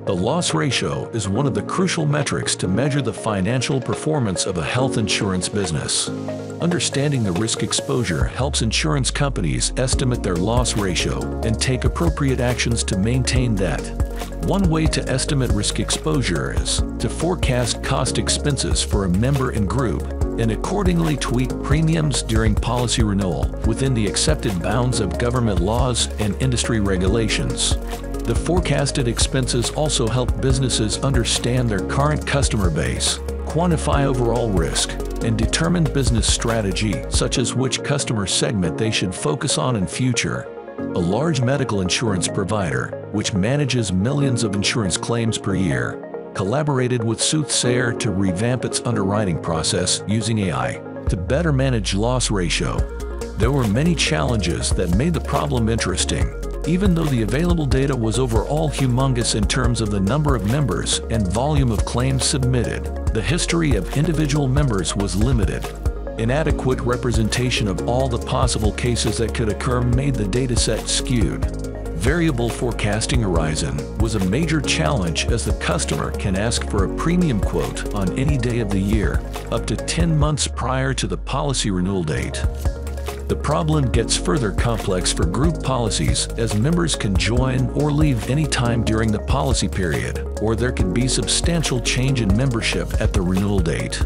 The loss ratio is one of the crucial metrics to measure the financial performance of a health insurance business. Understanding the risk exposure helps insurance companies estimate their loss ratio and take appropriate actions to maintain that. One way to estimate risk exposure is to forecast cost expenses for a member and group and accordingly tweak premiums during policy renewal within the accepted bounds of government laws and industry regulations. The forecasted expenses also help businesses understand their current customer base, quantify overall risk, and determine business strategy, such as which customer segment they should focus on in future. A large medical insurance provider, which manages millions of insurance claims per year, collaborated with Soothsayer to revamp its underwriting process using AI to better manage loss ratio. There were many challenges that made the problem interesting. Even though the available data was overall humongous in terms of the number of members and volume of claims submitted, the history of individual members was limited. Inadequate representation of all the possible cases that could occur made the dataset skewed. Variable forecasting horizon was a major challenge as the customer can ask for a premium quote on any day of the year, up to 10 months prior to the policy renewal date. The problem gets further complex for group policies as members can join or leave any time during the policy period, or there can be substantial change in membership at the renewal date.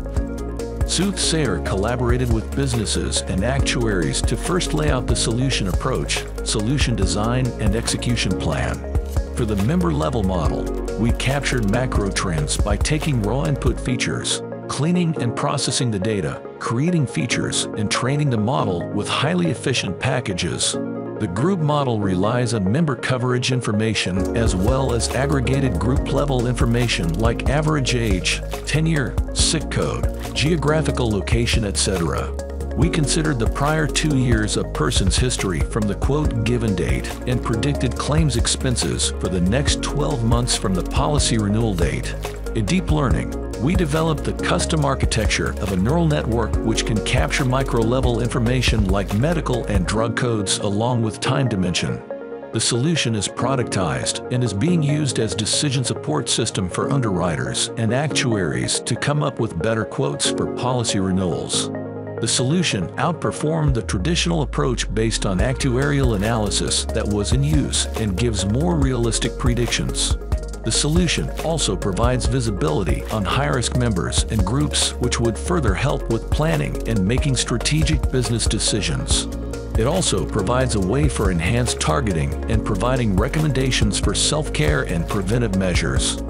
Soothsayer collaborated with businesses and actuaries to first lay out the solution approach, solution design, and execution plan. For the member-level model, we captured macro trends by taking raw input features, cleaning and processing the data, creating features, and training the model with highly efficient packages. The group model relies on member coverage information as well as aggregated group-level information like average age, tenure, SIC code, geographical location, etc. We considered the prior 2 years of person's history from the quote given date and predicted claims expenses for the next 12 months from the policy renewal date. In deep learning, we developed the custom architecture of a neural network which can capture micro-level information like medical and drug codes along with time dimension. The solution is productized and is being used as decision support system for underwriters and actuaries to come up with better quotes for policy renewals. The solution outperformed the traditional approach based on actuarial analysis that was in use and gives more realistic predictions. The solution also provides visibility on high-risk members and groups, which would further help with planning and making strategic business decisions. It also provides a way for enhanced targeting and providing recommendations for self-care and preventive measures.